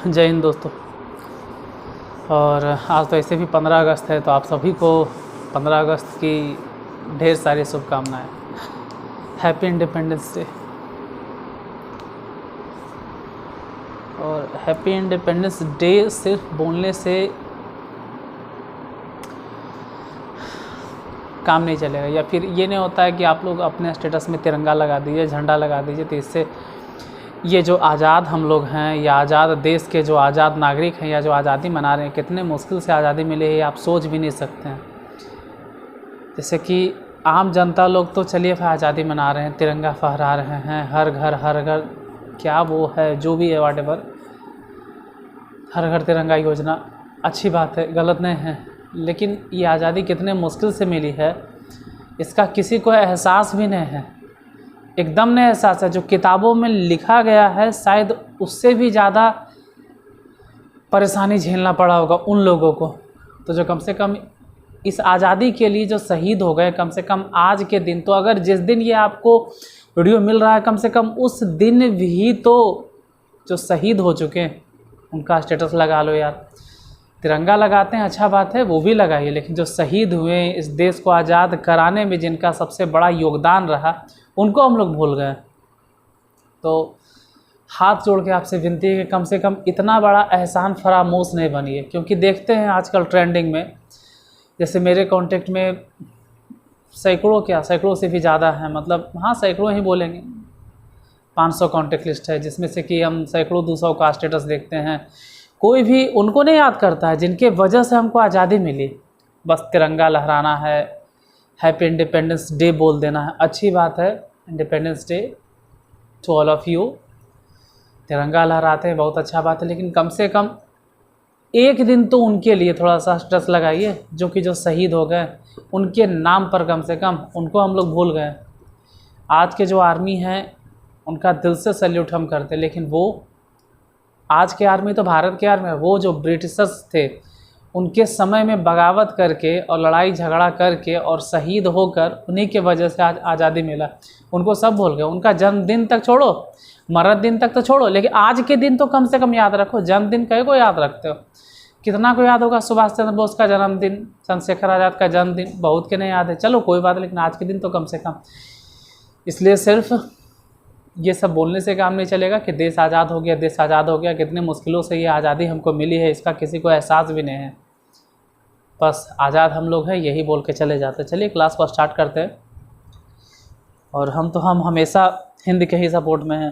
जय हिंद दोस्तों। और आज तो ऐसे भी 15 अगस्त है, तो आप सभी को 15 अगस्त की ढेर सारी शुभकामनाएं। Happy independence day. और हैप्पी इंडिपेंडेंस डे सिर्फ बोलने से काम नहीं चलेगा, या फिर ये नहीं होता है कि आप लोग अपने स्टेटस में तिरंगा लगा दीजिए, झंडा लगा दीजिए, तो इससे ये जो आज़ाद हम लोग हैं या आज़ाद देश के जो आज़ाद नागरिक हैं या जो आज़ादी मना रहे हैं, कितने मुश्किल से आज़ादी मिली है आप सोच भी नहीं सकते हैं। जैसे कि आम जनता लोग तो चलिए फिर आज़ादी मना रहे हैं, तिरंगा फहरा रहे हैं, हर घर क्या वो है जो भी है व्हाटएवर, हर घर तिरंगा योजना अच्छी बात है, गलत नहीं है। लेकिन ये आज़ादी कितने मुश्किल से मिली है इसका किसी को एहसास भी नहीं है, एकदम नहीं एहसास है। जो किताबों में लिखा गया है शायद उससे भी ज़्यादा परेशानी झेलना पड़ा होगा उन लोगों को। तो जो कम से कम इस आज़ादी के लिए जो शहीद हो गए, कम से कम आज के दिन, तो अगर जिस दिन ये आपको वीडियो मिल रहा है कम से कम उस दिन भी तो जो शहीद हो चुके हैं उनका स्टेटस लगा लो यार। तिरंगा लगाते हैं अच्छा बात है, वो भी लगाइए, लेकिन जो शहीद हुए इस देश को आज़ाद कराने में जिनका सबसे बड़ा योगदान रहा उनको हम लोग भूल गए। तो हाथ जोड़ के आपसे विनती है कि कम से कम इतना बड़ा एहसान फरामोश नहीं बनिए, क्योंकि देखते हैं आजकल ट्रेंडिंग में, जैसे मेरे कांटेक्ट में सैकड़ों से भी ज़्यादा हैं, मतलब हाँ सैकड़ों ही बोलेंगे, 500 कांटेक्ट लिस्ट है, जिसमें से कि हम सैकड़ों 200 का स्टेटस देखते हैं। कोई भी उनको नहीं याद करता है जिनके वजह से हमको आज़ादी मिली। बस तिरंगा लहराना है, हैप्पी इंडिपेंडेंस डे बोल देना है, अच्छी बात है, Independence Day to all of you. तिरंगा लहराते हैं, बहुत अच्छा बात है, लेकिन कम से कम एक दिन तो उनके लिए थोड़ा सा स्टेटस लगाइए, जो शहीद हो गए उनके नाम पर, कम से कम उनको हम लोग भूल गए। आज के जो आर्मी हैं उनका दिल से सैल्यूट हम करते हैं, लेकिन वो आज के आर्मी तो भारत के आर्मी है, वो जो ब्रिटिशर्स थे उनके समय में बगावत करके और लड़ाई झगड़ा करके और शहीद होकर उन्हीं के वजह से आज आज़ादी मिला, उनको सब भूल गए। उनका जन्मदिन तक छोड़ो, मरद दिन तक तो छोड़ो, लेकिन आज के दिन तो कम से कम याद रखो। जन्मदिन कई को याद रखते हो, कितना को याद होगा सुभाष चंद्र बोस का जन्मदिन, चंद्रशेखर आज़ाद का जन्मदिन, बहुत के नहीं याद है, चलो कोई बात, लेकिन आज के दिन तो कम से कम। इसलिए सिर्फ ये सब बोलने से काम नहीं चलेगा कि देश आज़ाद हो गया, देश आज़ाद हो गया, कितने मुश्किलों से ये आज़ादी हमको मिली है इसका किसी को एहसास भी नहीं है। बस आज़ाद हम लोग हैं यही बोल के चले जाते। चलिए क्लास को स्टार्ट करते हैं। और हम हमेशा हिंद के ही सपोर्ट में हैं,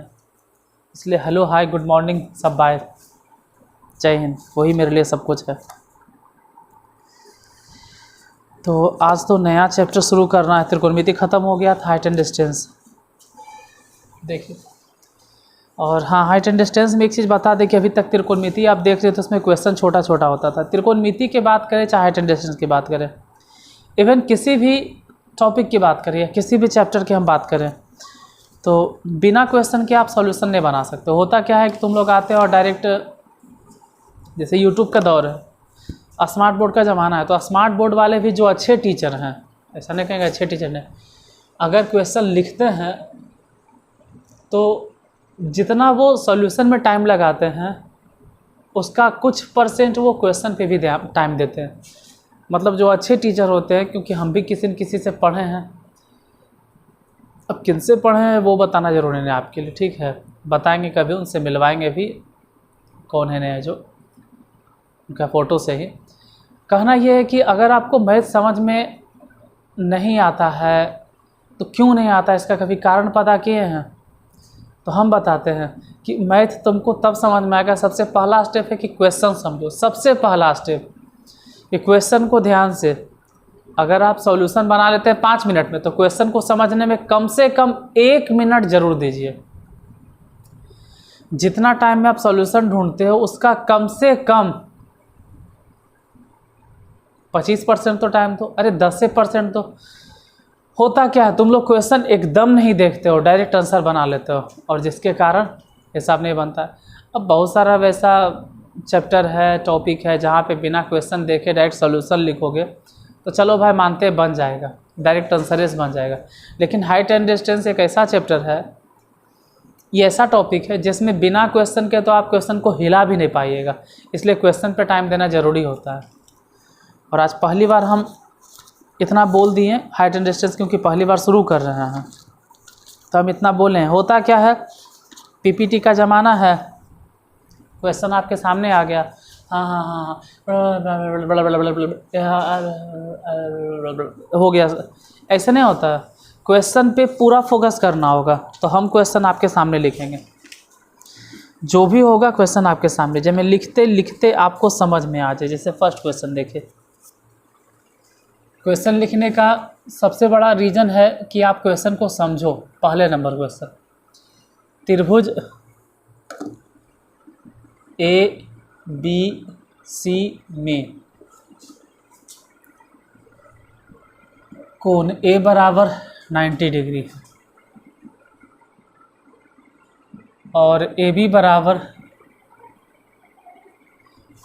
इसलिए हेलो हाय गुड मॉर्निंग सब बाय, जय हिंद, वही मेरे लिए सब कुछ है। तो आज तो नया चैप्टर शुरू करना है। त्रिकोणमिति ख़त्म हो गया था, हाइट एंड डिस्टेंस देखिए। और हाँ, हाइट एंड डिस्टेंस में एक चीज़ बता दें कि अभी तक त्रिकोणमिति आप देख रहे थे उसमें क्वेश्चन छोटा छोटा होता था। त्रिकोणमिति की बात करें चाहे हाइट एंड डिस्टेंस की बात करें, इवन किसी भी टॉपिक की बात करें या किसी भी चैप्टर की हम बात करें, तो बिना क्वेश्चन के आप सॉल्यूशन नहीं बना सकते। होता क्या है कि तुम लोग आते हो और डायरेक्ट, जैसे यूट्यूब का दौर है, स्मार्ट बोर्ड का ज़माना है, तो स्मार्ट बोर्ड वाले भी जो अच्छे टीचर हैं, ऐसा नहीं कहेंगे अच्छे टीचर ने, अगर क्वेश्चन लिखते हैं तो जितना वो सॉल्यूशन में टाइम लगाते हैं उसका कुछ परसेंट वो क्वेश्चन पे भी टाइम देते हैं। मतलब जो अच्छे टीचर होते हैं, क्योंकि हम भी किसी न किसी से पढ़े हैं, अब किन से पढ़े हैं वो बताना ज़रूरी नहीं आपके लिए, ठीक है, बताएंगे कभी, उनसे मिलवाएंगे भी, कौन है नया जो, उनका फ़ोटो से ही। कहना ये है कि अगर आपको मैथ समझ में नहीं आता है तो क्यों नहीं आता, इसका कभी कारण पता किए हैं? तो हम बताते हैं कि मैथ तुमको तब समझ में आएगा, सबसे पहला स्टेप है कि क्वेश्चन समझो। सबसे पहला स्टेप कि क्वेश्चन को ध्यान से, अगर आप सॉल्यूशन बना लेते हैं 5 मिनट में, तो क्वेश्चन को समझने में कम से कम 1 मिनट ज़रूर दीजिए। जितना टाइम में आप सॉल्यूशन ढूंढते हो उसका कम से कम 25% तो टाइम दो, अरे 10% तो। होता क्या है, तुम लोग क्वेश्चन एकदम नहीं देखते हो, डायरेक्ट आंसर बना लेते हो, और जिसके कारण हिसाब नहीं बनता है। अब बहुत सारा वैसा चैप्टर है, टॉपिक है, जहाँ पे बिना क्वेश्चन देखे डायरेक्ट सॉल्यूशन लिखोगे तो चलो भाई मानते हैं बन जाएगा, डायरेक्ट आंसर बन जाएगा। लेकिन हाइट एंड डिस्टेंस एक ऐसा चैप्टर है, ये ऐसा टॉपिक है जिसमें बिना क्वेश्चन के तो आप क्वेश्चन को हिला भी नहीं पाइएगा, इसलिए क्वेश्चन पे टाइम देना ज़रूरी होता है। और आज पहली बार हम इतना बोल दिए हाइट एंड डिस्टेंस, क्योंकि पहली बार शुरू कर रहे हैं तो हम इतना बोले हैं। होता क्या है, पीपीटी का ज़माना है, क्वेश्चन आपके सामने आ गया, हाँ हाँ हाँ हो गया, ऐसे नहीं होता। क्वेश्चन पे पूरा फोकस करना होगा। तो हम क्वेश्चन आपके सामने लिखेंगे, जो भी होगा क्वेश्चन आपके सामने, जब मैं लिखते लिखते आपको समझ में आ जाए। जैसे फर्स्ट क्वेश्चन देखिए, क्वेश्चन लिखने का सबसे बड़ा रीज़न है कि आप क्वेश्चन को समझो। पहले नंबर क्वेश्चन, त्रिभुज ए बी सी में कोण ए बराबर 90 डिग्री है और ए बी बराबर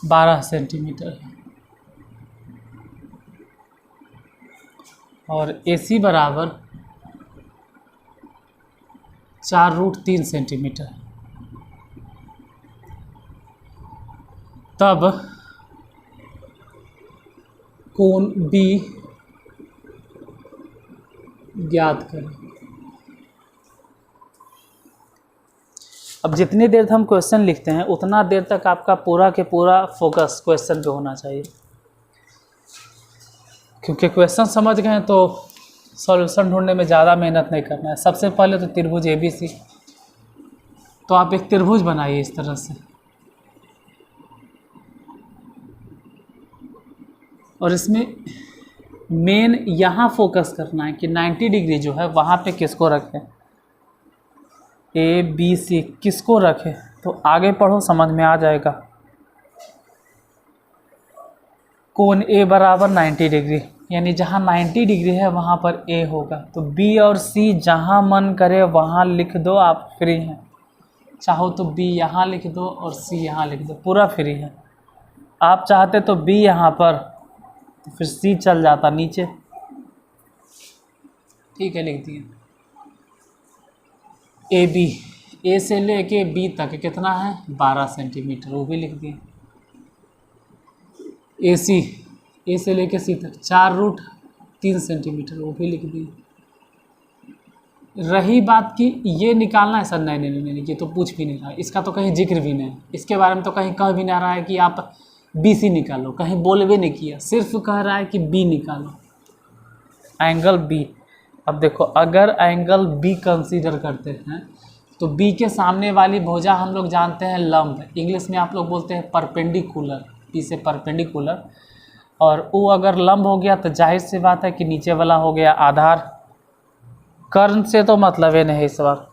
12 सेंटीमीटर है और ए सी बराबर 4√3 सेंटीमीटर है। तब कोण बी ज्ञात करें। अब जितनी देर हम क्वेश्चन लिखते हैं उतना देर तक आपका पूरा के पूरा फोकस क्वेश्चन पे होना चाहिए, क्योंकि क्वेश्चन समझ गए तो सॉल्यूशन ढूंढने में ज़्यादा मेहनत नहीं करना है। सबसे पहले तो त्रिभुज ए बी सी, तो आप एक त्रिभुज बनाइए इस तरह से, और इसमें मेन यहाँ फोकस करना है कि 90 डिग्री जो है वहाँ पे किसको रखें, ए बी सी किसको रखें। तो आगे पढ़ो, समझ में आ जाएगा। कोण ए बराबर 90 डिग्री, यानी जहाँ 90 डिग्री है वहाँ पर ए होगा। तो बी और सी जहाँ मन करे वहाँ लिख दो, आप फ्री हैं। चाहो तो बी यहाँ लिख दो और सी यहाँ लिख दो, पूरा फ्री है। आप चाहते तो बी यहाँ पर, तो फिर सी चल जाता नीचे, ठीक है, लिख दिए। ए बी, ए से लेके बी तक कितना है 12 सेंटीमीटर, वो भी लिख दिए। ए सी, ए से लेके सी तक 4√3 सेंटीमीटर, वो भी लिख दिए। रही बात कि ये निकालना है सर, नहीं नहीं नहीं, ये तो पूछ भी नहीं रहा है, इसका तो कहीं जिक्र भी नहीं, इसके बारे में तो कहीं कह भी नहीं रहा है कि आप बी सी निकालो, कहीं बोल भी नहीं किया, सिर्फ कह रहा है कि बी निकालो, एंगल बी। अब देखो, अगर एंगल बी कंसीडर करते हैं तो बी के सामने वाली भुजा हम लोग जानते हैं लंब, इंग्लिश में आप लोग बोलते हैं परपेंडिकुलर, बी से परपेंडिकुलर, और वो अगर लंब हो गया तो जाहिर सी बात है कि नीचे वाला हो गया आधार। कर्ण से तो मतलब है नहीं इस बार।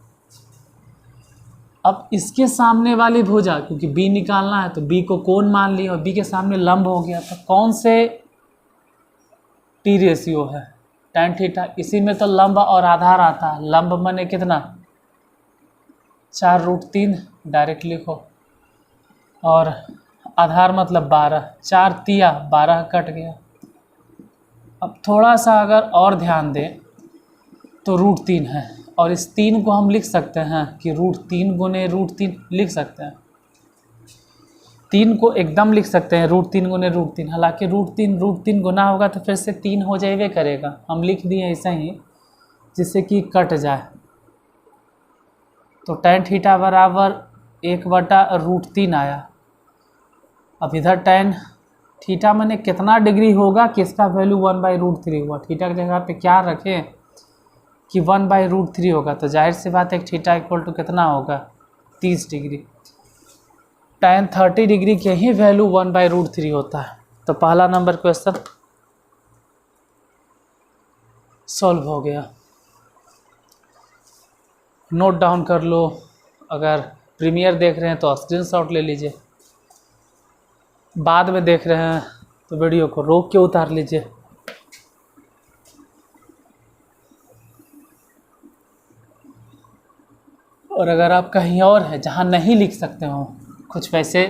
अब इसके सामने वाली भुजा, क्योंकि बी निकालना है तो बी को कोण मान लिया और बी के सामने लंब हो गया, तो कौन से टी रेशियो है, tan थीटा। इसी में तो लंब और आधार आता है। लंब माने कितना 4√3, डायरेक्ट लिखो, और आधार मतलब 12, 4 तिया 12 कट गया। अब थोड़ा सा अगर और ध्यान दें तो √3 है, और इस 3 को हम लिख सकते हैं कि √3 गुने √3 लिख सकते हैं। 3 को एकदम लिख सकते हैं √3 गुने √3, हालांकि √3 गुना होगा तो फिर से 3 हो जाएगा करेगा, हम लिख दिए ऐसा ही जिससे कि कट जाए। तो tan थीटा बराबर 1/√3 आया। अब इधर tan थीटा मैंने कितना डिग्री होगा कि इसका वैल्यू 1/√3 हुआ। थीटा की जगह पे क्या रखें कि 1/√3 होगा, तो जाहिर सी बात है थीटा इक्वल टू कितना होगा 30 डिग्री। tan 30 डिग्री के ही वैल्यू 1/√3 होता है। तो पहला नंबर क्वेश्चन सॉल्व हो गया। नोट डाउन कर लो, अगर प्रीमियर देख रहे हैं तो स्क्रीनशॉट ले लीजिए, बाद में देख रहे हैं तो वीडियो को रोक के उतार लीजिए। और अगर आप कहीं और हैं जहाँ नहीं लिख सकते हो, कुछ वैसे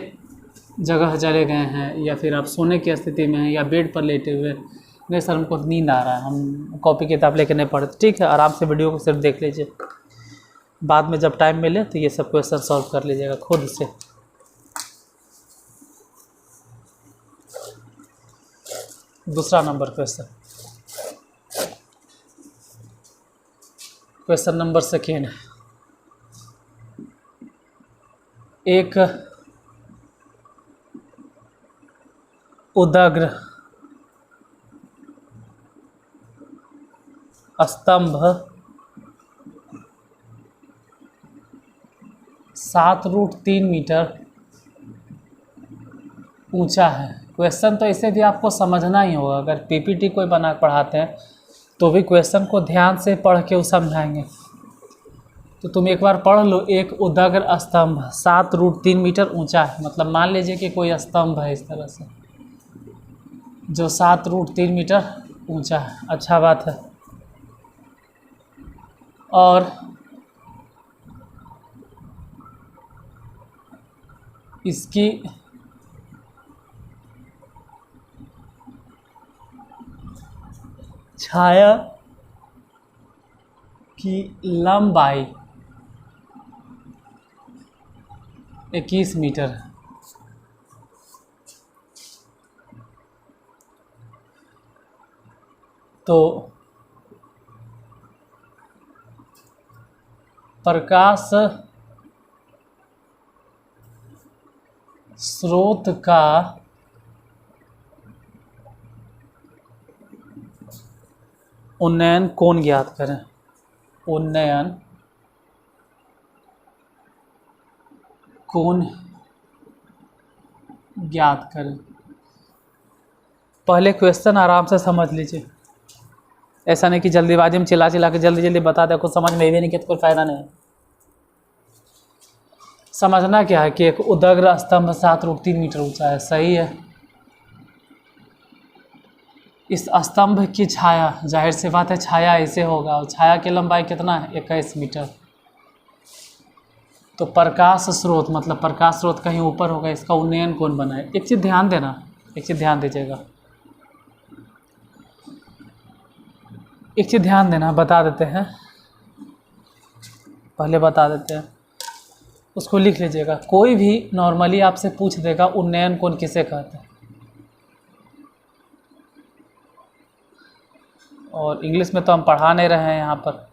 जगह चले गए हैं या फिर आप सोने की स्थिति में हैं या बेड पर लेटे हुए, नहीं सर हमको नींद आ रहा है, हम कॉपी किताब लेके नहीं पढ़ते, ठीक है, आराम से वीडियो को सिर्फ देख लीजिए। बाद में जब टाइम मिले तो ये सब क्वेश्चन सॉल्व कर लीजिएगा खुद से। दूसरा नंबर क्वेश्चन नंबर सेकेंड। एक उदग्र स्तंभ 7√3 मीटर ऊंचा है। क्वेश्चन तो इसे भी आपको समझना ही होगा, अगर पीपीटी कोई बना पढ़ाते हैं तो भी क्वेश्चन को ध्यान से पढ़ के वो समझाएंगे। तो तुम एक बार पढ़ लो, एक उदग्र स्तंभ 7√3 मीटर ऊंचा है, मतलब मान लीजिए कि कोई स्तंभ है इस तरह से जो 7√3 मीटर ऊंचा है। अच्छा बात है। और इसकी छाया की लंबाई 21 मीटर है। तो प्रकाश स्रोत का उन्नयन कोण ज्ञात करें। उन्नयन कोण ज्ञात करें। पहले क्वेश्चन आराम से समझ लीजिए, ऐसा नहीं कि जल्दीबाजी में चिल्ला चिल्ला के जल्दी जल्दी बता दे, कुछ समझ में भी नहीं कि तो कोई फायदा नहीं है। समझना क्या है कि एक उदग्र स्तंभ 7√3 मीटर ऊंचा है, सही है। इस स्तंभ की छाया, जाहिर सी बात है छाया ऐसे होगा, और छाया की लंबाई कितना है 21 मीटर। तो प्रकाश स्रोत, मतलब प्रकाश स्रोत कहीं ऊपर होगा, इसका उन्नयन कोण बना है। एक चीज़ ध्यान देना, एक चीज़ ध्यान दीजिएगा, एक चीज़ ध्यान देना, बता देते हैं, पहले बता देते हैं, उसको लिख लीजिएगा। कोई भी नॉर्मली आपसे पूछ देगा उन्नयन कोण किसे कहते हैं, और इंग्लिश में तो हम पढ़ा नहीं रहे हैं यहाँ पर,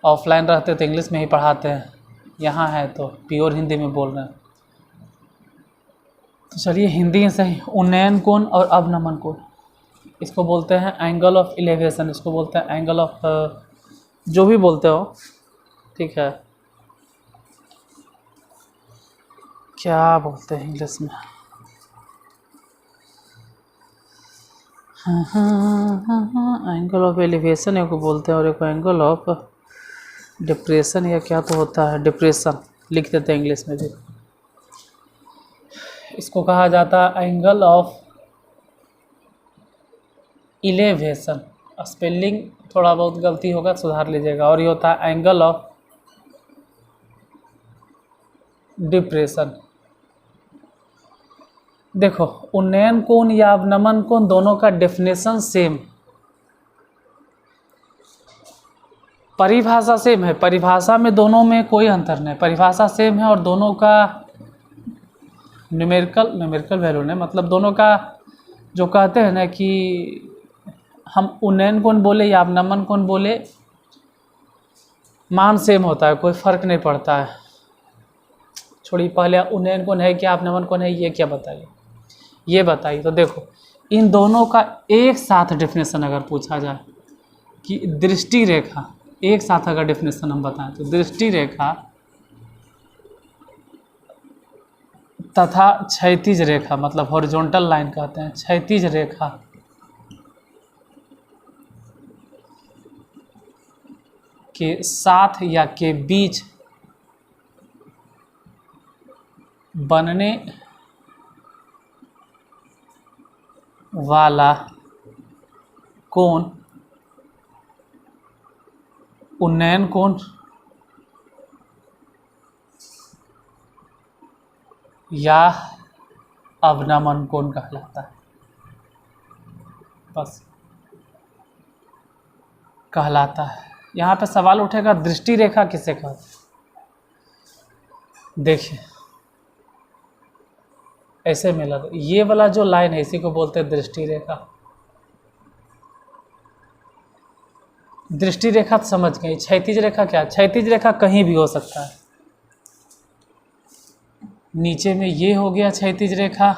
ऑफलाइन रहते तो इंग्लिश में ही पढ़ाते हैं, यहाँ है तो प्योर हिंदी में बोल रहे हैं। तो चलिए हिंदी में सही। उन्नयन कोण और अवनमन कोण, इसको बोलते हैं एंगल ऑफ एलिवेशन, इसको बोलते हैं एंगल ऑफ जो भी बोलते हो, ठीक है, क्या बोलते हैं इंग्लिश में, एंगल ऑफ एलिवेशन एक को बोलते हैं और एक एंगल ऑफ डिप्रेशन या क्या तो होता है, डिप्रेशन लिख देते हैं इंग्लिश में भी। इसको कहा जाता है एंगल ऑफ इलेवेशन। स्पेलिंग थोड़ा बहुत गलती होगा, सुधार लीजिएगा। और ये होता है एंगल ऑफ डिप्रेशन। देखो उन्नयन कोण या अवनमन कोण दोनों का डेफिनेशन सेम, परिभाषा सेम है, परिभाषा में दोनों में कोई अंतर नहीं, परिभाषा सेम है और दोनों का न्यूमेरिकल वैल्यू नहीं, मतलब दोनों का जो कहते हैं ना कि हम उन्नयन कोण बोले या अवनमन कोण बोले, मान सेम होता है, कोई फर्क नहीं पड़ता है। छोड़िए, पहले उन्नयन कोण है क्या, अवनमन कोण है, ये क्या बताइए, ये बताइए। तो देखो इन दोनों का एक साथ डेफिनेशन अगर पूछा जाए कि दृष्टि रेखा, एक साथ अगर डेफिनेशन हम बताएं तो दृष्टि रेखा तथा क्षैतिज रेखा, मतलब हॉरिजॉन्टल लाइन कहते हैं, क्षैतिज रेखा के साथ या के बीच बनने वाला कोण उन्नयन कोण या अवनमन कोण कहलाता है, बस कहलाता है। यहाँ पे सवाल उठेगा दृष्टि रेखा किसे कहते हैं। देखिए ऐसे मिला, ये वाला जो लाइन है इसी को बोलते हैं दृष्टि रेखा। दृष्टि रेखा तो समझ गए। क्षैतिज रेखा क्या है? क्षैतिज रेखा कहीं भी हो सकता है। नीचे में ये हो गया क्षैतिज रेखा,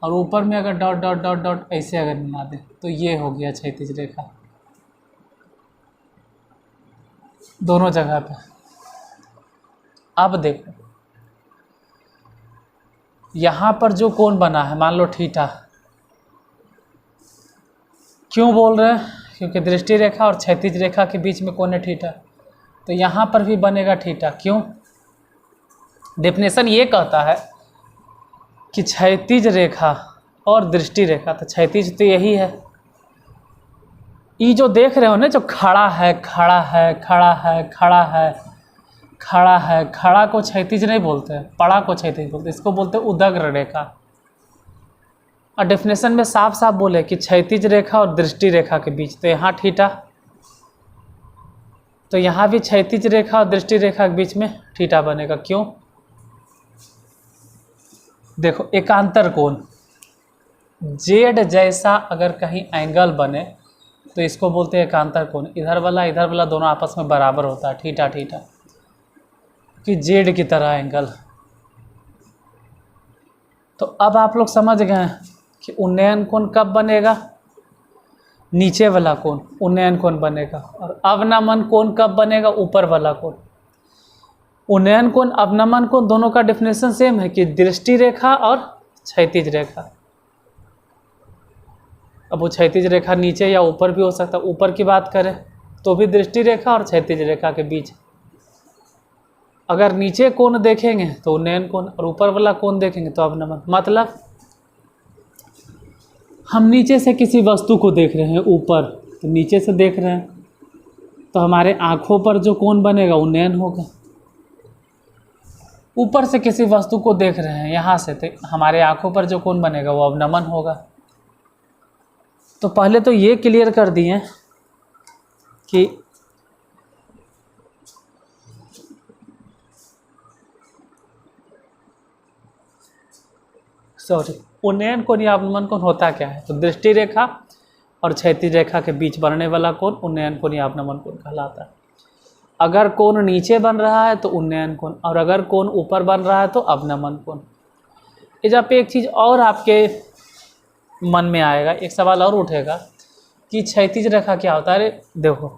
और ऊपर में अगर डॉट डॉट डॉट डॉट ऐसे अगर मिला दें तो ये हो गया क्षैतिज रेखा, दोनों जगह पे। अब देखो यहाँ पर जो कोण बना है, मान लो थीटा, क्यों बोल रहे हैं? क्योंकि दृष्टि रेखा और क्षैतिज रेखा के बीच में कोण है थीटा, तो यहाँ पर भी बनेगा थीटा। क्यों? डेफिनेशन ये कहता है कि क्षैतिज रेखा और दृष्टि रेखा, तो क्षैतिज तो यही है। ये जो देख रहे हो ना, जो खड़ा है खड़ा है खड़ा है खड़ा है खड़ा है, खड़ा को क्षैतिज नहीं बोलते, पड़ा को क्षैतिज बोलते, इसको बोलते हैं उदग्र रेखा। और डेफिनेशन में साफ साफ बोले कि क्षैतिज रेखा और दृष्टि रेखा के बीच, तो यहाँ थीटा, तो यहाँ भी क्षैतिज रेखा और दृष्टि रेखा के बीच में थीटा बनेगा। क्यों? देखो एकांतर कोण, जेड जैसा अगर कहीं एंगल बने तो इसको बोलते हैं एकांतर कोण। इधर वाला दोनों आपस में बराबर होता है, थीटा थीटा, कि जेड की तरह एंगल। तो अब आप लोग समझ गए कि उन्नयन कोण कब बनेगा? नीचे वाला कोण उन्नयन कोण बनेगा, और अवनमन कोण कब बनेगा? ऊपर वाला कोण। उन्नयन कोण अवनमन कोण दोनों का डेफिनेशन सेम है कि दृष्टि रेखा और क्षैतिज रेखा। अब वो क्षैतिज रेखा नीचे या ऊपर भी हो सकता है। ऊपर की बात करें तो भी दृष्टि रेखा और क्षैतिज रेखा के बीच, अगर नीचे कोण देखेंगे तो उन्नयन कोण, और ऊपर वाला कोण देखेंगे तो अवनमन। मतलब हम नीचे से किसी वस्तु को देख रहे हैं, ऊपर तो नीचे से देख रहे हैं, तो हमारे आँखों पर जो कोण बनेगा उन्नयन होगा। ऊपर से किसी वस्तु को देख रहे हैं यहाँ से, तो हमारे आँखों पर जो कोण बनेगा वो अवनमन होगा। तो पहले तो ये क्लियर कर दिए कि उन्नयन कोण या अवनमन कोण होता क्या है? तो दृष्टि रेखा और क्षैतिज रेखा के बीच बनने वाला कोण उन्नयन कोण या अवनमन कोण कहलाता है। अगर कोण नीचे बन रहा है तो उन्नयन कोण, और अगर कोण ऊपर बन रहा है तो अवनमन कोण। इस पे एक चीज़ और आपके मन में आएगा, एक सवाल और उठेगा कि क्षैतिज रेखा क्या होता है। अरे देखो,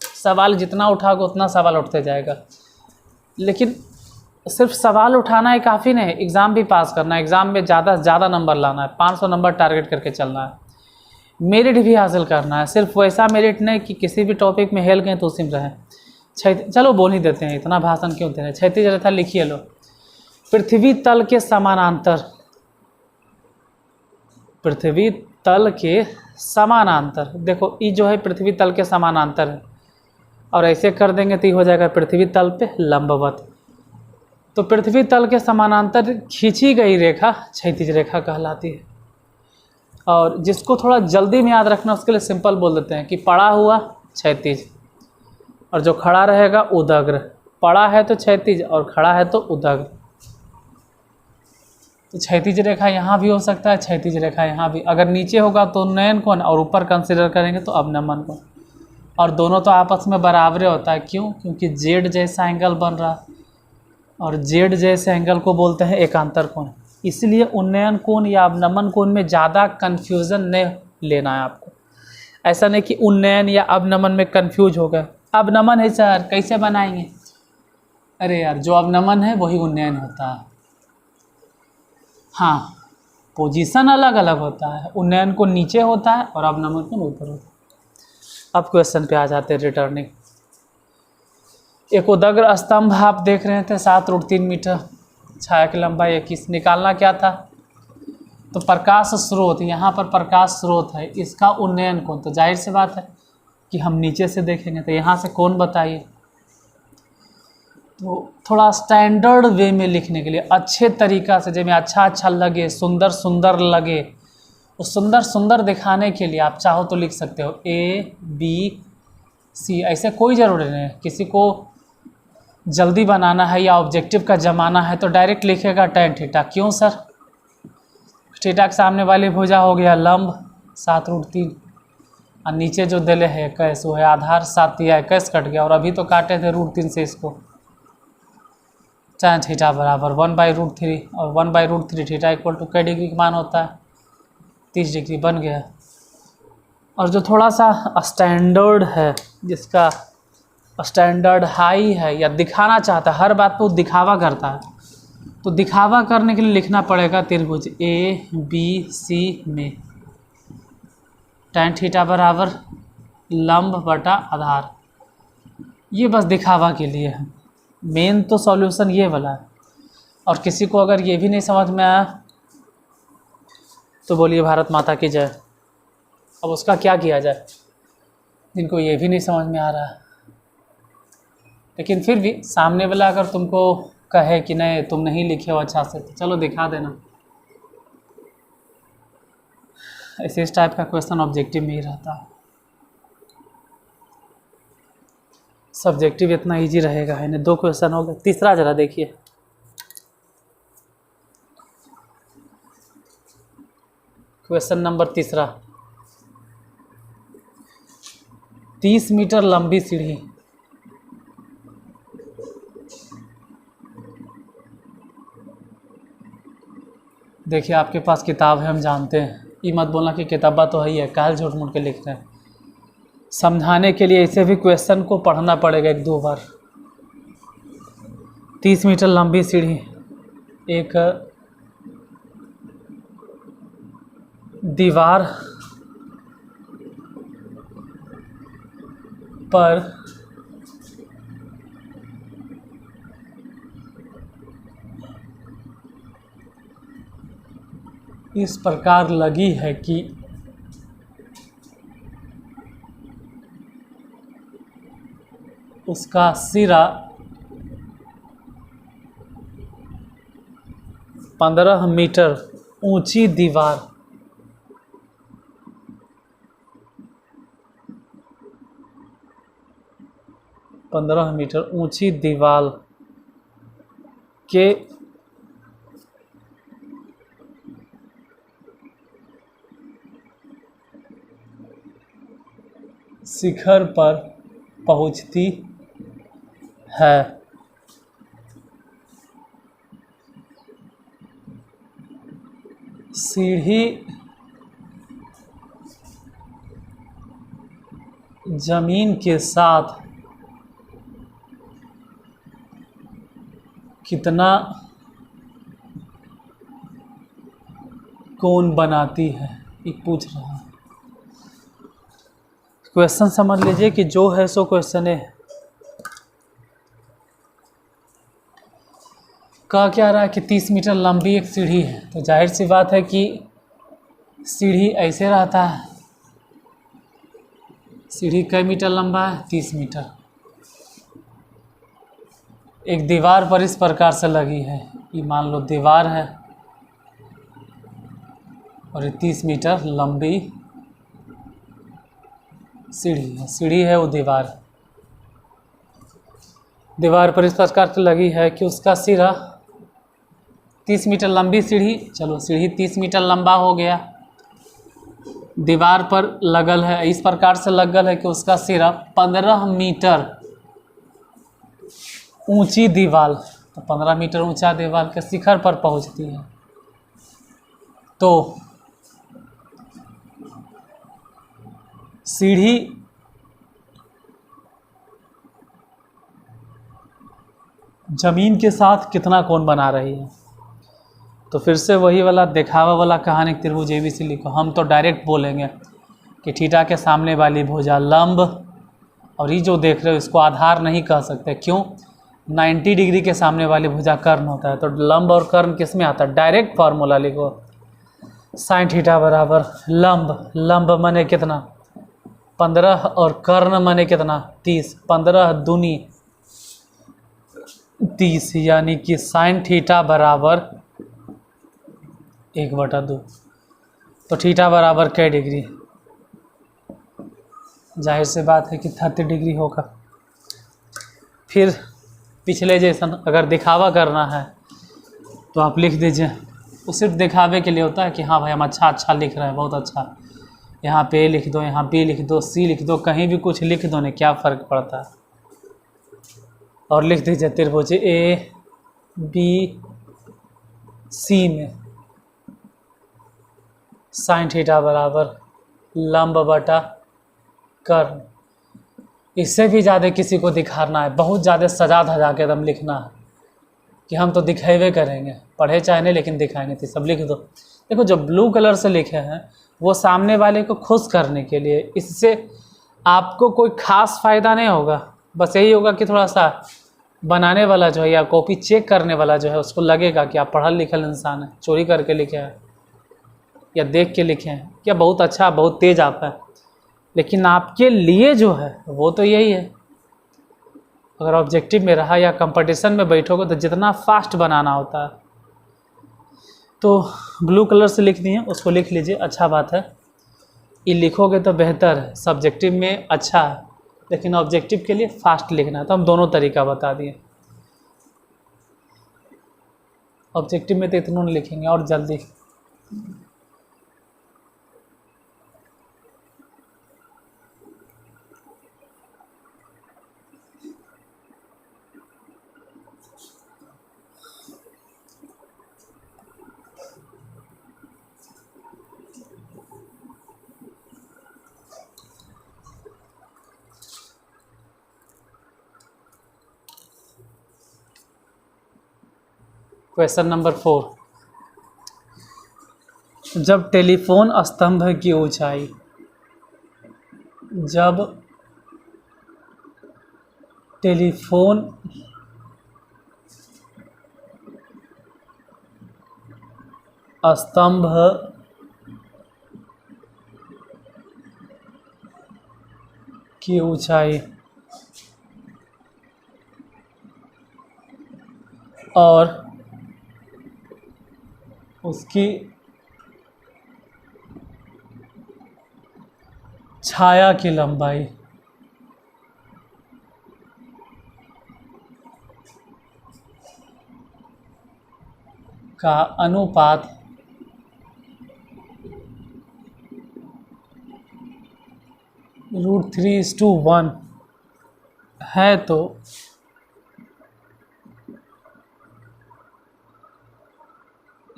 सवाल जितना उठाओगे उतना सवाल उठते जाएगा, लेकिन सिर्फ सवाल उठाना ही काफ़ी नहीं, एग्ज़ाम भी पास करना है। एग्ज़ाम में ज़्यादा से ज़्यादा नंबर लाना है, 500 नंबर टारगेट करके चलना है, मेरिट भी हासिल करना है। सिर्फ वैसा मेरिट नहीं कि किसी भी टॉपिक में हेल गए तो उसी में रहें। चलो बोल ही देते हैं, इतना भाषण क्यों दे रहे हैं। क्षैतिज रेखा लिखिए लो, पृथ्वी तल के समानांतर, पृथ्वी तल के समानांतर। देखो ये जो है पृथ्वी तल के समानांतर है, और ऐसे कर देंगे तो ये हो जाएगा पृथ्वी तल पे लंबवत। तो पृथ्वी तल के समानांतर खींची गई रेखा क्षैतिज रेखा कहलाती है। और जिसको थोड़ा जल्दी में याद रखना उसके लिए सिंपल बोल देते हैं कि पड़ा हुआ क्षैतिज, और जो खड़ा रहेगा उदग्र। पड़ा है तो क्षैतिज और खड़ा है तो उदग्र। तो क्षैतिज रेखा यहाँ भी हो सकता है, क्षैतिज रेखा यहाँ भी। अगर नीचे होगा तो उन्नयन कोण, और ऊपर कंसिडर करेंगे तो अवनमन कोण। और दोनों तो आपस में बराबर होता है। क्यों? क्योंकि जेड जैसा एंगल बन रहा है, और जेड जैसे एंगल को बोलते हैं एकांतर कोण। इसलिए उन्नयन कोण या अवनमन कोण में ज़्यादा कन्फ्यूज़न नहीं लेना है आपको। ऐसा नहीं कि उन्नयन या अवनमन में कन्फ्यूज हो गए। अवनमन है सर, कैसे बनाएंगे? अरे यार, जो अवनमन है वही उन्नयन होता है। हाँ, पोजीशन अलग अलग होता है, उन्नयन को नीचे होता है और अवनमन को ऊपर होता है। अब क्वेश्चन पे आ जाते हैं, रिटर्निंग। एक उदग्र स्तंभ आप देख रहे थे, 7√3 मीटर, छाया की लंबाई 21। निकालना क्या था? तो प्रकाश स्रोत, यहाँ पर प्रकाश स्रोत है, इसका उन्नयन कोण। तो जाहिर सी बात है कि हम नीचे से देखेंगे, तो यहाँ से कोण बताइए। तो थोड़ा स्टैंडर्ड वे में लिखने के लिए, अच्छे तरीक़ा से, जब अच्छा अच्छा लगे, सुंदर सुंदर लगे, उस सुंदर सुंदर दिखाने के लिए आप चाहो तो लिख सकते हो ABC, ऐसे कोई ज़रूरी नहीं है। किसी को जल्दी बनाना है या ऑब्जेक्टिव का जमाना है तो डायरेक्ट लिखेगा tan थीटा। क्यों सर? थीटा के सामने वाली भुजा हो गया लंब 7√3 और नीचे जो दिले है 21 वो है आधार 7 या 21 कट गया और अभी तो काटे थे √3 से इसको। tan थीटा बराबर 1/√3 और 1/√3 थीटा इक्वल टू कै डिग्री का मान होता है 30 डिग्री बन गया। और जो थोड़ा सा स्टैंडर्ड है, जिसका स्टैंडर्ड हाई है या दिखाना चाहता है, हर बात पे वो दिखावा करता है, तो दिखावा करने के लिए लिखना पड़ेगा त्रिभुज ABC में tan थीटा बराबर लंब बटा आधार। ये बस दिखावा के लिए है, मेन तो सॉल्यूशन ये वाला है। और किसी को अगर ये भी नहीं समझ में आया तो बोलिए भारत माता की जय। अब उसका क्या किया जाए, जिनको ये भी नहीं समझ में आ रहा है। लेकिन फिर भी सामने वाला अगर तुमको कहे कि नहीं तुम नहीं लिखे हो अच्छा से, तो चलो दिखा देना। ऐसे इस टाइप का क्वेश्चन ऑब्जेक्टिव में ही रहता है, सब्जेक्टिव इतना इजी रहेगा है ना। 2 क्वेश्चन हो गए, तीसरा जरा देखिए। क्वेश्चन नंबर तीसरा, 30 मीटर लंबी सीढ़ी देखिए, आपके पास किताब है हम जानते हैं, ये मत बोलना कि किताबा तो है ही है, काल झूठ मूठ के लिख रहे हैं। समझाने के लिए इसे भी क्वेश्चन को पढ़ना पड़ेगा 1-2 बार। 30 मीटर लंबी सीढ़ी एक दीवार पर इस प्रकार लगी है कि उसका सिरा 15 मीटर ऊंची दीवार के शिखर पर पहुंचती है। सीढ़ी जमीन के साथ कितना कोण बनाती है, ये पूछ रहा है। क्वेश्चन समझ लीजिए कि जो है सो क्वेश्चन है। कहा क्या रहा है कि 30 मीटर लंबी एक सीढ़ी है, तो जाहिर सी बात है कि सीढ़ी ऐसे रहता है। सीढ़ी कई मीटर लंबा है? 30 मीटर। एक दीवार पर इस प्रकार से लगी है, ये मान लो दीवार है और ये 30 मीटर लंबी सीढ़ी है। सीढ़ी है वो दीवार पर इस प्रकार से लगी है कि उसका सिरा 30 मीटर लंबी सीढ़ी, चलो सीढ़ी 30 मीटर लंबा हो गया, दीवार पर लगल है, इस प्रकार से लगल है कि उसका सिरा 15 मीटर ऊंची दीवार, तो 15 मीटर ऊंचा दीवार के शिखर पर पहुंचती है। तो सीढ़ी जमीन के साथ कितना कोण बना रही है। तो फिर से वही वाला दिखावा वाला कहानी, त्रिभुज ABC लिखो। हम तो डायरेक्ट बोलेंगे कि थीटा के सामने वाली भुजा लंब, और ये जो देख रहे हो इसको आधार नहीं कह सकते। क्यों? 90 डिग्री के सामने वाली भुजा कर्ण होता है। तो लंब और कर्ण किस में आता है? डायरेक्ट फार्मूला लिखो, साइन थीटा बराबर लंब माने कितना 15 और कर्ण माने कितना 30, 15 दूनी 30, यानी कि साइन थीटा बराबर 1/2। तो थीटा बराबर कै डिग्री, जाहिर सी बात है कि 30 डिग्री होगा। फिर पिछले जैसा अगर दिखावा करना है तो आप लिख दीजिए, वो सिर्फ दिखावे के लिए होता है कि हाँ भाई हम अच्छा लिख रहे हैं, बहुत अच्छा। यहाँ पे ए लिख दो, यहाँ बी लिख दो, सी लिख दो, कहीं भी कुछ लिख दो, नहीं क्या फ़र्क पड़ता है। और लिख दीजिए त्रिभुज ए बी सी में साइन थीटा बराबर लंब बटा कर्ण। इससे भी ज़्यादा किसी को दिखाना है, बहुत ज़्यादा सजा धजा के एकदम लिखना है कि हम तो दिखेबे करेंगे, पढ़े चाहे नहीं लेकिन दिखाएंगे, तो सब लिख दो। देखो जो ब्लू कलर से लिखे हैं वो सामने वाले को खुश करने के लिए, इससे आपको कोई ख़ास फ़ायदा नहीं होगा, बस यही होगा कि थोड़ा सा बनाने वाला जो है या कॉपी चेक करने वाला जो है उसको लगेगा कि आप पढ़ल लिखल इंसान है, चोरी करके लिखे हैं या देख के लिखे हैं, क्या बहुत अच्छा बहुत तेज़ आप है। लेकिन आपके लिए जो है वो तो यही है, अगर ऑब्जेक्टिव में रहा या कंपटीशन में बैठोगे तो जितना फास्ट बनाना होता है। तो ब्लू कलर से लिख दिए, उसको लिख लीजिए, अच्छा बात है। ये लिखोगे तो बेहतर है, सब्जेक्टिव में अच्छा है, लेकिन ऑब्जेक्टिव के लिए फास्ट लिखना है, तो हम दोनों तरीका बता दिए। ऑब्जेक्टिव में तो इतना लिखेंगे और जल्दी। क्वेश्चन नंबर 4, जब टेलीफोन स्तंभ की ऊंचाई, जब टेलीफोन स्तंभ की ऊंचाई और उसकी छाया की लंबाई का अनुपात √3:1 है तो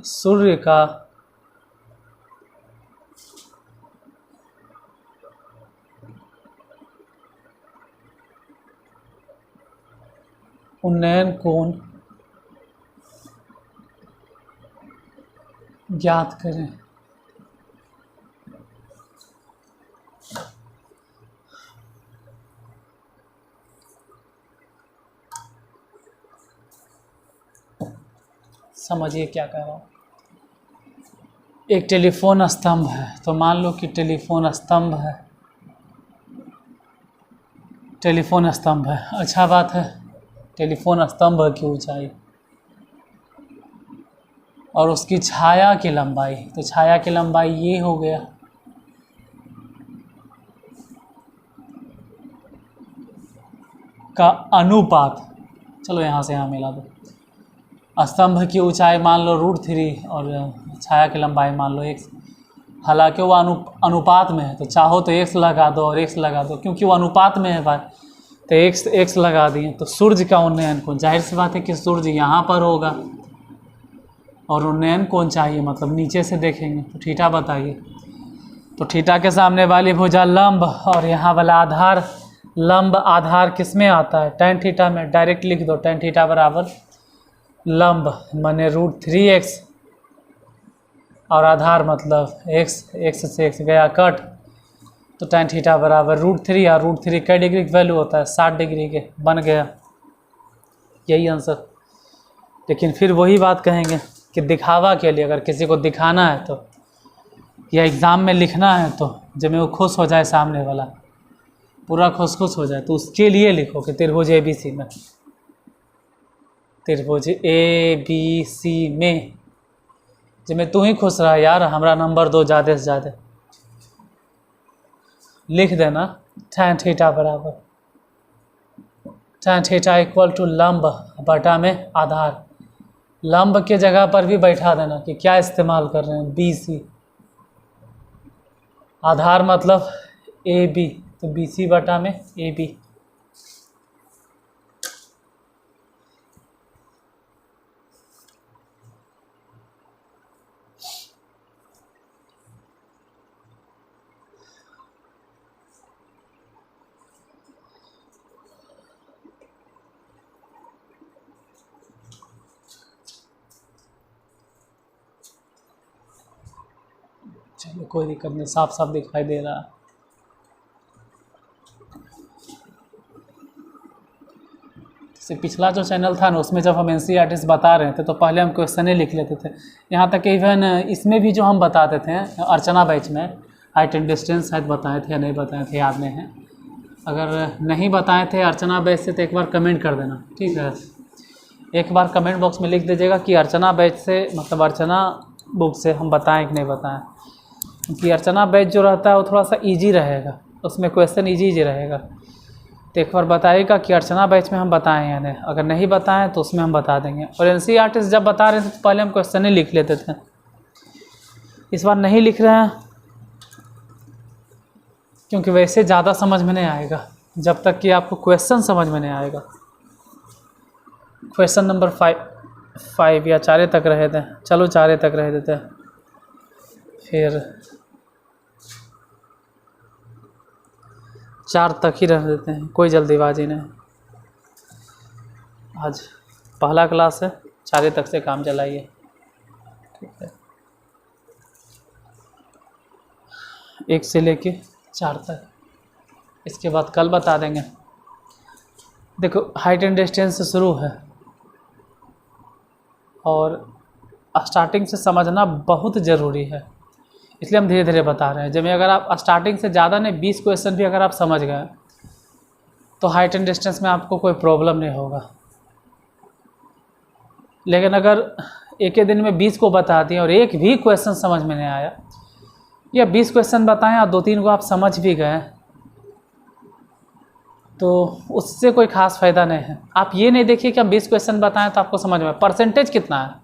सूर्य का उन्नयन कोण ज्ञात करें। समझिए क्या कह रहा हूँ। एक टेलीफोन स्तंभ है, तो मान लो कि टेलीफोन स्तंभ है, टेलीफोन स्तंभ है, अच्छा बात है। टेलीफोन स्तंभ की ऊंचाई और उसकी छाया की लंबाई, तो छाया की लंबाई ये हो गया, का अनुपात, चलो यहाँ से यहाँ मिला दो। स्तंभ की ऊंचाई मान लो √3 और छाया की लंबाई मान लो x, हालांकि वो अनुपात में है, तो चाहो तो x लगा दो और x लगा दो, क्योंकि वो अनुपात में है भाई, तो x लगा दिए। तो सूर्य का उन्नयन कोण, जाहिर सी बात है कि सूर्य यहाँ पर होगा और उन्नयन कोण चाहिए, मतलब नीचे से देखेंगे, तो थीटा बताइए। तो थीटा के सामने वाली भुजा लंब और यहाँ वाला आधार, लंब आधार किस में आता है, tan थीटा में, डायरेक्ट लिख दो tan थीटा बराबर लंब माने √3x और आधार मतलब x से x गया कट, तो tan थीटा बराबर √3 और √3 कै डिग्री की वैल्यू होता है 60 डिग्री के, बन गया यही आंसर। लेकिन फिर वही बात कहेंगे कि दिखावा के लिए, अगर किसी को दिखाना है तो या एग्ज़ाम में लिखना है तो जब वो खुश हो जाए, सामने वाला पूरा खुश हो जाए, तो उसके लिए लिखो कि त्रिभुज ABC में, त्रिभुज ABC में जिसमें तू ही खुश रह यार, हमारा नंबर दो ज़्यादा से ज़्यादा। लिख देना tan थीटा बराबर tan थीटा इक्वल टू लंब बटा में आधार। लंब के जगह पर भी बैठा देना कि क्या इस्तेमाल कर रहे हैं, BC। आधार मतलब AB, तो BC बटा में AB। चलो कोई दिक्कत नहीं, साफ साफ दिखाई दे रहा है। जैसे पिछला जो चैनल था ना, उसमें जब हम NCERT बता रहे थे तो पहले हम क्वेश्चन ही लिख लेते थे। यहाँ तक इवन इसमें भी जो हम बताते थे अर्चना बैच में, हाइट एंड डिस्टेंस शायद बताए थे या नहीं बताए थे, याद नहीं है। अगर नहीं बताए थे अर्चना बैच से तो एक बार कमेंट कर देना, ठीक है। एक बार कमेंट बॉक्स में लिख दीजिएगा कि अर्चना बैच से, मतलब अर्चना बुक से हम बताएं कि नहीं बताएं। क्योंकि अर्चना बैच जो रहता है वो थोड़ा सा इजी रहेगा, उसमें क्वेश्चन इजी रहेगा। तो एक बार बताइएगा कि अर्चना बैच में हम बताएं या नहीं। अगर नहीं बताएं तो उसमें हम बता देंगे। और NCERT जब बता रहे थे तो पहले हम क्वेश्चन ही लिख लेते थे। इस बार नहीं लिख रहे हैं क्योंकि वैसे ज़्यादा समझ में नहीं आएगा जब तक कि आपको क्वेश्चन समझ में नहीं आएगा। क्वेश्चन नंबर 5 या 4 तक रहे थे, चलो 4 तक रह देते हैं, फिर 4 तक ही रह देते हैं, कोई जल्दीबाजी नहीं। आज पहला क्लास है, 4 तक से काम चलाइए, ठीक है। 1 से लेके 4 तक, इसके बाद कल बता देंगे। देखो हाइट एंड डिस्टेंस से शुरू है और स्टार्टिंग से समझना बहुत ज़रूरी है, इसलिए हम धीरे धीरे बता रहे हैं। जब अगर आप स्टार्टिंग से ज़्यादा नहीं 20 क्वेश्चन भी अगर आप समझ गए तो हाइट एंड डिस्टेंस में आपको कोई प्रॉब्लम नहीं होगा। लेकिन अगर एक ही दिन में 20 को बता दिए और एक भी क्वेश्चन समझ में नहीं आया, या 20 क्वेश्चन बताएं और 2-3 को आप समझ भी गए, तो उससे कोई ख़ास फ़ायदा नहीं है। आप ये नहीं देखिए कि हम 20 क्वेश्चन बताएं तो आपको समझ में, परसेंटेज कितना है।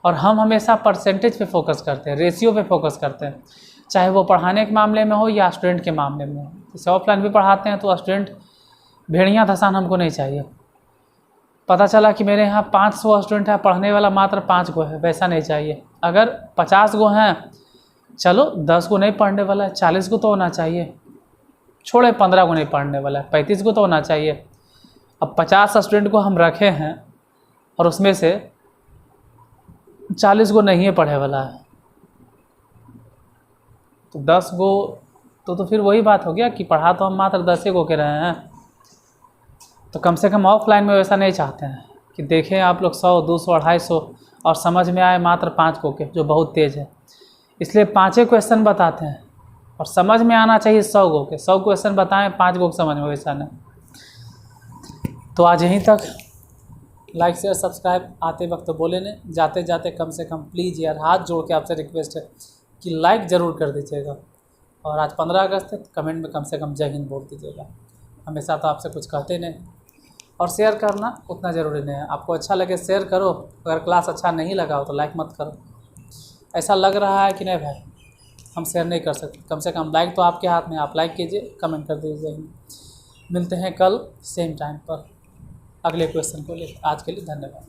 और हम हमेशा परसेंटेज पे फोकस करते हैं, रेशियो पे फोकस करते हैं, चाहे वो पढ़ाने के मामले में हो या स्टूडेंट के मामले में हो। जैसे ऑफलाइन भी पढ़ाते हैं तो स्टूडेंट भेड़िया धसान हमको नहीं चाहिए। पता चला कि मेरे यहाँ 500 स्टूडेंट है, पढ़ने वाला मात्र 5 गो है, वैसा नहीं चाहिए। अगर 50 गो हैं, चलो 10 गो नहीं पढ़ने वाला है, 40 गो तो होना चाहिए। छोड़े 15 गो नहीं पढ़ने वाला है, 35 गो तो होना चाहिए। अब 50 स्टूडेंट को हम रखे हैं और उसमें से 40 गो नहीं है पढ़े वाला है, तो 10 गो तो फिर वही बात हो गया कि पढ़ा तो हम मात्र 10 गो के रहे हैं। तो कम से कम ऑफलाइन में वैसा नहीं चाहते हैं कि देखें आप लोग 100, 200, 250 और समझ में आए मात्र 5 गो के, जो बहुत तेज़ है। इसलिए 5 क्वेश्चन बताते हैं और समझ में आना चाहिए 100 गो के। 100 क्वेश्चन बताएं, 5 गो समझ में, वैसा नहीं। तो आज यहीं तक। लाइक शेयर सब्सक्राइब आते वक्त तो बोले नहीं, जाते जाते कम से कम प्लीज़ यार हाथ जोड़ के आपसे रिक्वेस्ट है कि लाइक ज़रूर कर दीजिएगा। और आज 15 अगस्त है, कमेंट में कम से कम जय हिंद बोल दीजिएगा। हमेशा तो आपसे कुछ कहते नहीं। और शेयर करना उतना ज़रूरी नहीं है, आपको अच्छा लगे शेयर करो, अगर क्लास अच्छा नहीं लगा हो तो लाइक मत करो। ऐसा लग रहा है कि नहीं भाई हम शेयर नहीं कर सकते, कम से कम लाइक तो आपके हाथ में, आप लाइक कीजिए, कमेंट कर दीजिए। मिलते हैं कल सेम टाइम पर अगले क्वेश्चन को लेकर। आज के लिए धन्यवाद।